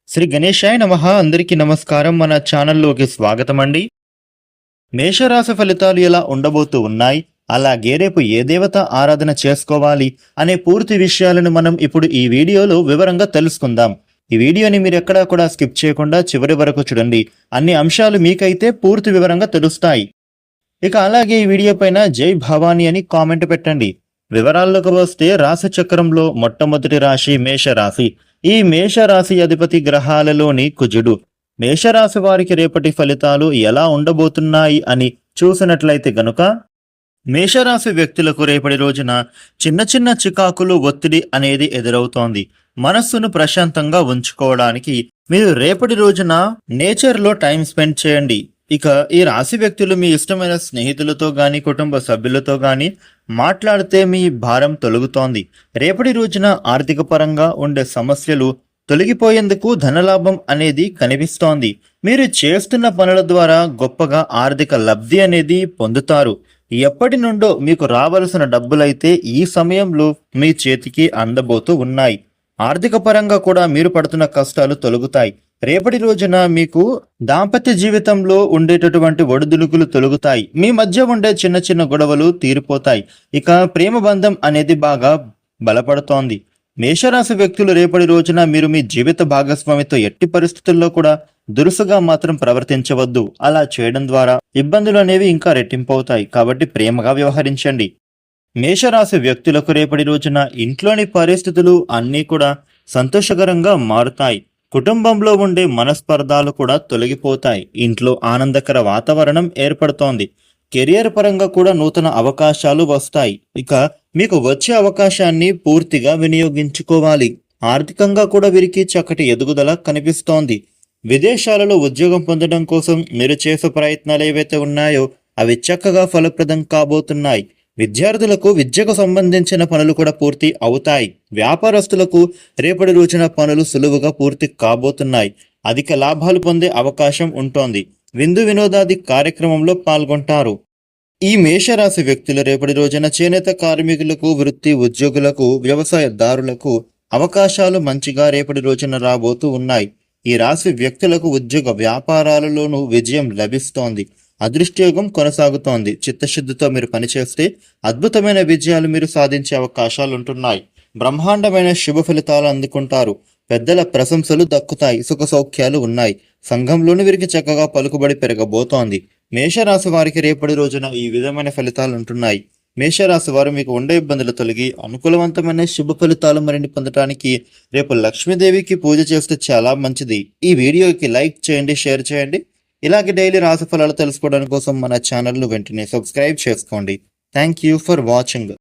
శ్రీ గణేశాయ నమః. అందరికీ నమస్కారం. మన ఛానల్లోకి స్వాగతం అండి. మేషరాశి ఫలితాలు ఎలా ఉండబోతూ ఉన్నాయి, అలాగే రేపు ఏ దేవత ఆరాధన చేసుకోవాలి అనే పూర్తి విషయాలను మనం ఇప్పుడు ఈ వీడియోలో వివరంగా తెలుసుకుందాం. ఈ వీడియోని మీరు ఎక్కడా కూడా స్కిప్ చేయకుండా చివరి వరకు చూడండి. అన్ని అంశాలు మీకైతే పూర్తి వివరంగా తెలుస్తాయి. ఇక అలాగే ఈ వీడియో పైన జై భవానీ అని కామెంట్ పెట్టండి. వివరాల్లోకి వస్తే రాశి చక్రంలో మొట్టమొదటి రాశి మేషరాశి. ఈ మేషరాశి అధిపతి గ్రహాలలోని కుజుడు. మేషరాశి వారికి రేపటి ఫలితాలు ఎలా ఉండబోతున్నాయి అని చూసినట్లయితే గనుక, మేషరాశి వ్యక్తులకు రేపటి రోజున చిన్న చిన్న చికాకులు, ఒత్తిడి అనేది ఎదురవుతోంది. మనస్సును ప్రశాంతంగా ఉంచుకోవడానికి మీరు రేపటి రోజున నేచర్లో టైం స్పెండ్ చేయండి. ఇక ఈ రాశి వ్యక్తులు మీ ఇష్టమైన స్నేహితులతో గాని, కుటుంబ సభ్యులతో గాని మాట్లాడితే మీ భారం తొలగుతోంది. రేపటి రోజున ఆర్థిక పరంగా ఉండే సమస్యలు తొలగిపోయేందుకు ధనలాభం అనేది కనిపిస్తోంది. మీరు చేస్తున్న పనుల ద్వారా గొప్పగా ఆర్థిక లబ్ధి అనేది పొందుతారు. ఎప్పటి నుండో మీకు రావలసిన డబ్బులైతే ఈ సమయంలో మీ చేతికి అందబోతూ ఉన్నాయి. ఆర్థిక పరంగా కూడా మీరు పడుతున్న కష్టాలు తొలగుతాయి. రేపటి రోజున మీకు దాంపత్య జీవితంలో ఉండేటటువంటి ఒడిదుడుకులు తొలగుతాయి. మీ మధ్య ఉండే చిన్న చిన్న గొడవలు తీరిపోతాయి. ఇక ప్రేమ బంధం అనేది బాగా బలపడుతోంది. మేషరాశి వ్యక్తులు రేపటి రోజున మీరు మీ జీవిత భాగస్వామితో ఎట్టి పరిస్థితుల్లో కూడా దురుసుగా మాత్రం ప్రవర్తించవద్దు. అలా చేయడం ద్వారా ఇబ్బందులు అనేవి ఇంకా రెట్టింపవుతాయి. కాబట్టి ప్రేమగా వ్యవహరించండి. మేషరాశి వ్యక్తులకు రేపటి రోజున ఇంట్లోని పరిస్థితులు అన్నీ కూడా సంతోషకరంగా మారుతాయి. కుటుంబంలో ఉండే మనస్పర్ధాలు కూడా తొలగిపోతాయి. ఇంట్లో ఆనందకర వాతావరణం ఏర్పడుతోంది. కెరియర్ పరంగా కూడా నూతన అవకాశాలు వస్తాయి. ఇక మీకు వచ్చే అవకాశాన్ని పూర్తిగా వినియోగించుకోవాలి. ఆర్థికంగా కూడా వీరికి చక్కటి ఎదుగుదల కనిపిస్తోంది. విదేశాలలో ఉద్యోగం పొందడం కోసం మీరు చేసే ప్రయత్నాలు ఏవైతే ఉన్నాయో అవి చక్కగా ఫలప్రదం కాబోతున్నాయి. విద్యార్థులకు విద్యకు సంబంధించిన పనులు కూడా పూర్తి అవుతాయి. వ్యాపారస్తులకు రేపటి రోజున పనులు సులువుగా పూర్తి కాబోతున్నాయి. అధిక లాభాలు పొందే అవకాశం ఉంటోంది. విందు వినోదాది కార్యక్రమంలో పాల్గొంటారు. ఈ మేషరాశి వ్యక్తులు రేపటి రోజున చేనేత కార్మికులకు, వృత్తి ఉద్యోగులకు, వ్యవసాయదారులకు అవకాశాలు మంచిగా రేపటి రోజున రాబోతూ ఉన్నాయి. ఈ రాశి వ్యక్తులకు ఉద్యోగ వ్యాపారాలలోనూ విజయం లభిస్తోంది. అదృష్టయోగం కొనసాగుతోంది. చిత్తశుద్ధితో మీరు పనిచేస్తే అద్భుతమైన విజయాలు మీరు సాధించే అవకాశాలు ఉంటున్నాయి. బ్రహ్మాండమైన శుభ ఫలితాలు అందుకుంటారు. పెద్దల ప్రశంసలు దక్కుతాయి. సుఖ సౌఖ్యాలు ఉన్నాయి. సంఘంలోని వీరికి చక్కగా పలుకుబడి పెరగబోతోంది. మేషరాశి వారికి రేపటి రోజున ఈ విధమైన ఫలితాలు ఉంటున్నాయి. మేషరాశి వారు మీకు ఉండే ఇబ్బందులు తొలగి అనుకూలవంతమైన శుభ ఫలితాలు మరిన్ని పొందడానికి రేపు లక్ష్మీదేవికి పూజ చేస్తే చాలా మంచిది. ఈ వీడియోకి లైక్ చేయండి, షేర్ చేయండి. ఇలాగే డైలీ రాశి ఫలాలు తెలుసుకోవడానికి కోసం మన ఛానల్ను వెంటనే సబ్స్క్రైబ్ చేసుకోండి. Thank you for watching.